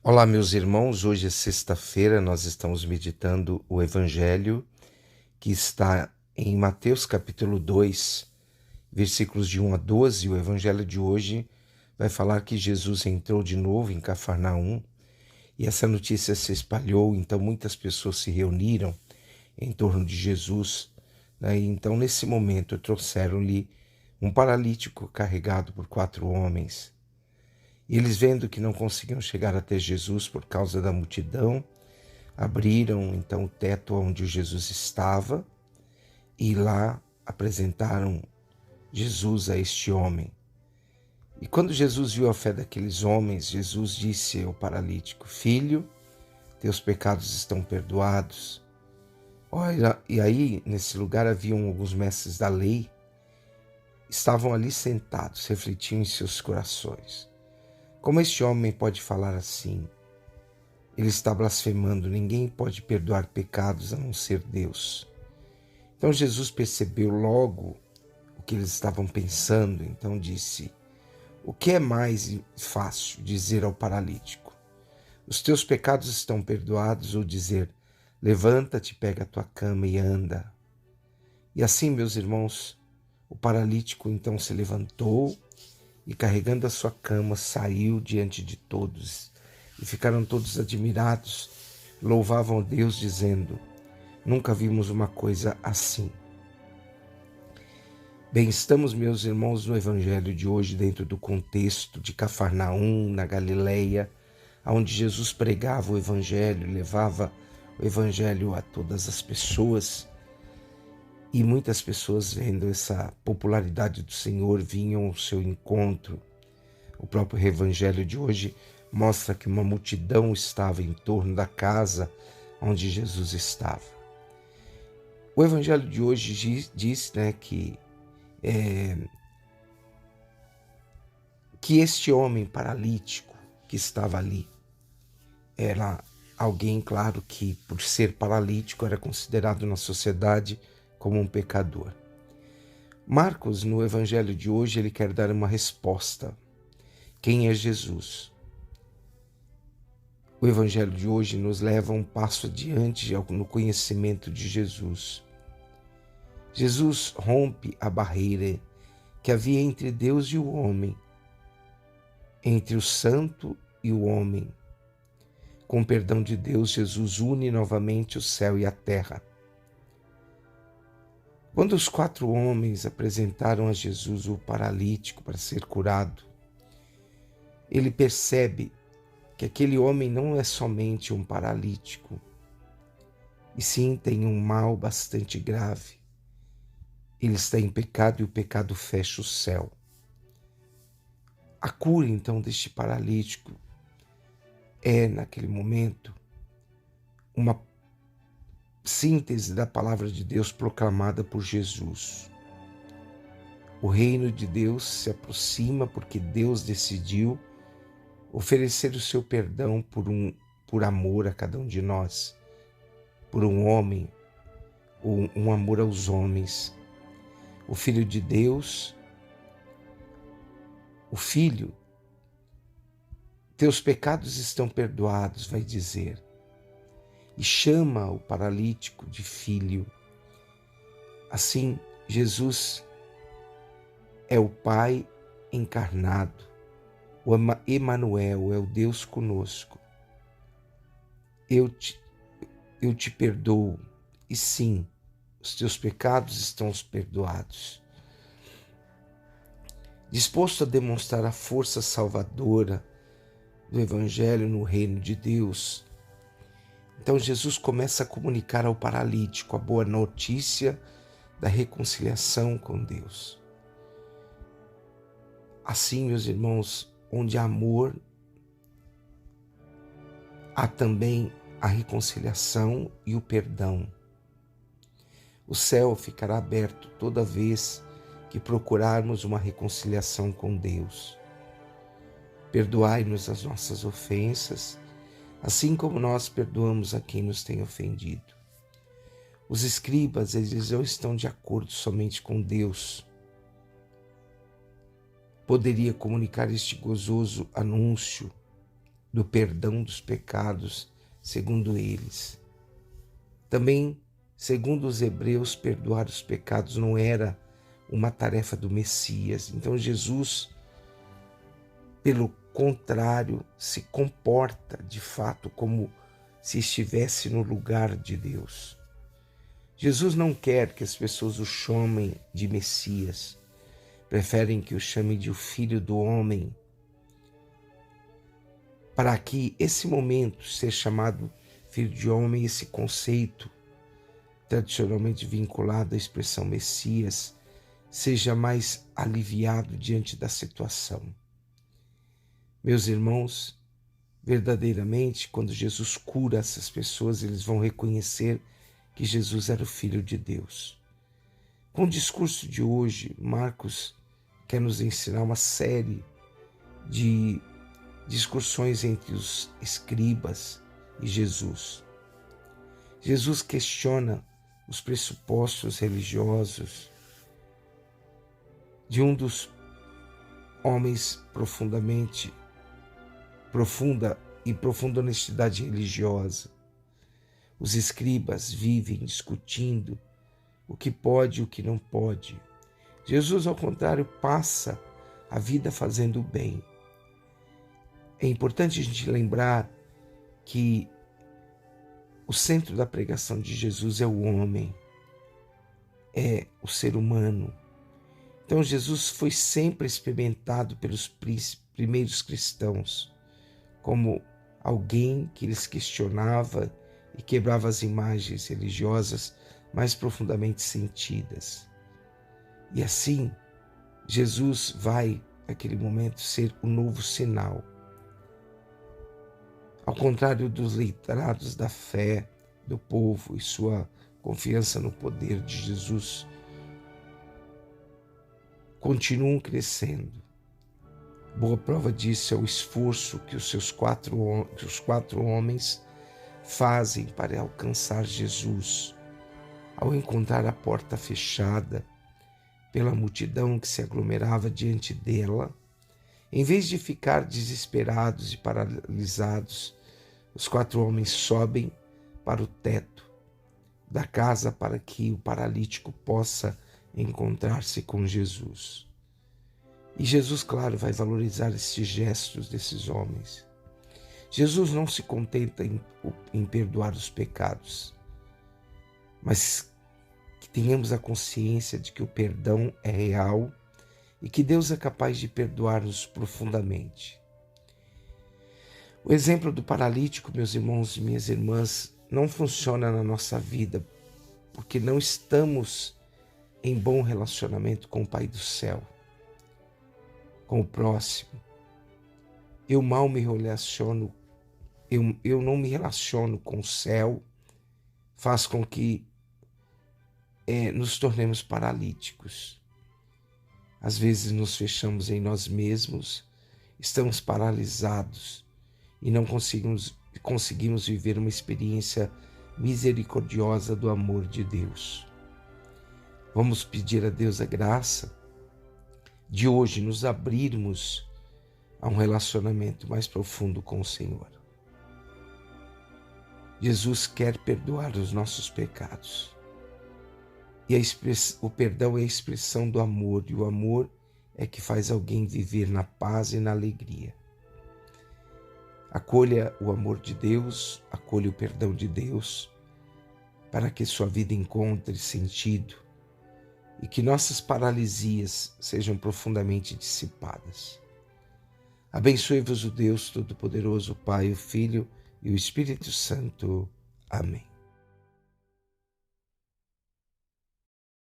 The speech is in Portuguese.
Olá, meus irmãos. Hoje é sexta-feira, nós estamos meditando o Evangelho que está em Mateus capítulo 2, versículos de 1 a 12. O Evangelho de hoje vai falar que Jesus entrou de novo em Cafarnaum e essa notícia se espalhou, então muitas pessoas se reuniram em torno de Jesus, né? Então, nesse momento, trouxeram-lhe um paralítico carregado por 4 homens. E eles, vendo que não conseguiam chegar até Jesus por causa da multidão, abriram então o teto onde Jesus estava e lá apresentaram Jesus a este homem. E quando Jesus viu a fé daqueles homens, Jesus disse ao paralítico: Filho, teus pecados estão perdoados. Olha, e aí, nesse lugar, haviam alguns mestres da lei, estavam ali sentados, refletiam em seus corações. Como este homem pode falar assim? Ele está blasfemando, ninguém pode perdoar pecados a não ser Deus. Então Jesus percebeu logo o que eles estavam pensando, então disse: O que é mais fácil dizer ao paralítico? Os teus pecados estão perdoados, ou dizer: Levanta-te, pega a tua cama e anda? E assim, meus irmãos, o paralítico então se levantou e, carregando a sua cama, saiu diante de todos. E ficaram todos admirados, louvavam a Deus, dizendo: Nunca vimos uma coisa assim. Bem, estamos, meus irmãos, no Evangelho de hoje, dentro do contexto de Cafarnaum, na Galileia, onde Jesus pregava o Evangelho, levava o Evangelho a todas as pessoas. E muitas pessoas, vendo essa popularidade do Senhor, vinham ao seu encontro. O próprio Evangelho de hoje mostra que uma multidão estava em torno da casa onde Jesus estava. O Evangelho de hoje diz, que este homem paralítico que estava ali era alguém, claro, que por ser paralítico era considerado na sociedade como um pecador. Marcos, no Evangelho de hoje, ele quer dar uma resposta. Quem é Jesus? O Evangelho de hoje nos leva um passo adiante no conhecimento de Jesus. Jesus rompe a barreira que havia entre Deus e o homem, entre o santo e o homem. Com o perdão de Deus, Jesus une novamente o céu e a terra. Quando os 4 homens apresentaram a Jesus o paralítico para ser curado, ele percebe que aquele homem não é somente um paralítico, e sim tem um mal bastante grave. Ele está em pecado e o pecado fecha o céu. A cura, então, deste paralítico é, naquele momento, uma síntese da palavra de Deus proclamada por Jesus. O reino de Deus se aproxima porque Deus decidiu oferecer o seu perdão por amor a cada um de nós, por um homem, um amor aos homens. O Filho de Deus, o Filho, teus pecados estão perdoados, vai dizer, e chama o paralítico de filho. Assim, Jesus é o Pai encarnado, o Emanuel, é o Deus conosco. Eu te perdoo, e sim, os teus pecados estão perdoados. Disposto a demonstrar a força salvadora do Evangelho no reino de Deus, então Jesus começa a comunicar ao paralítico a boa notícia da reconciliação com Deus. Assim, meus irmãos, onde há amor, há também a reconciliação e o perdão. O céu ficará aberto toda vez que procurarmos uma reconciliação com Deus. Perdoai-nos as nossas ofensas, assim como nós perdoamos a quem nos tem ofendido. Os escribas, eles não estão de acordo somente com Deus. Poderia comunicar este gozoso anúncio do perdão dos pecados, segundo eles. Também, segundo os hebreus, perdoar os pecados não era uma tarefa do Messias. Então Jesus, pelo contrário, se comporta de fato como se estivesse no lugar de Deus. Jesus não quer que as pessoas o chamem de Messias, preferem que o chamem de o Filho do Homem, para que esse momento ser chamado Filho de Homem, esse conceito tradicionalmente vinculado à expressão Messias, seja mais aliviado diante da situação. Meus irmãos, verdadeiramente, quando Jesus cura essas pessoas, eles vão reconhecer que Jesus era o Filho de Deus. Com o discurso de hoje, Marcos quer nos ensinar uma série de discussões entre os escribas e Jesus. Jesus questiona os pressupostos religiosos de um dos homens profunda honestidade religiosa. Os escribas vivem discutindo o que pode e o que não pode. Jesus, ao contrário, passa a vida fazendo o bem. É importante a gente lembrar que o centro da pregação de Jesus é o homem, é o ser humano. Então Jesus foi sempre experimentado pelos primeiros cristãos como alguém que lhes questionava e quebrava as imagens religiosas mais profundamente sentidas. E assim, Jesus vai, naquele momento, ser o novo sinal. Ao contrário dos letrados da fé do povo e sua confiança no poder de Jesus, continuam crescendo. Boa prova disso é o esforço que os quatro homens fazem para alcançar Jesus. Ao encontrar a porta fechada pela multidão que se aglomerava diante dela, em vez de ficar desesperados e paralisados, os 4 homens sobem para o teto da casa para que o paralítico possa encontrar-se com Jesus. E Jesus, claro, vai valorizar esses gestos desses homens. Jesus não se contenta em perdoar os pecados, mas que tenhamos a consciência de que o perdão é real e que Deus é capaz de perdoar-nos profundamente. O exemplo do paralítico, meus irmãos e minhas irmãs, não funciona na nossa vida porque não estamos em bom relacionamento com o Pai do céu, com o próximo. Eu mal me relaciono, eu não me relaciono com o céu, faz com que nos tornemos paralíticos. Às vezes nos fechamos em nós mesmos, estamos paralisados e não conseguimos viver uma experiência misericordiosa do amor de Deus. Vamos pedir a Deus a graça de hoje nos abrirmos a um relacionamento mais profundo com o Senhor. Jesus quer perdoar os nossos pecados. E o perdão é a expressão do amor, e o amor é que faz alguém viver na paz e na alegria. Acolha o amor de Deus, acolha o perdão de Deus, para que sua vida encontre sentido e que nossas paralisias sejam profundamente dissipadas. Abençoe-vos o Deus Todo-Poderoso, o Pai, o Filho e o Espírito Santo. Amém.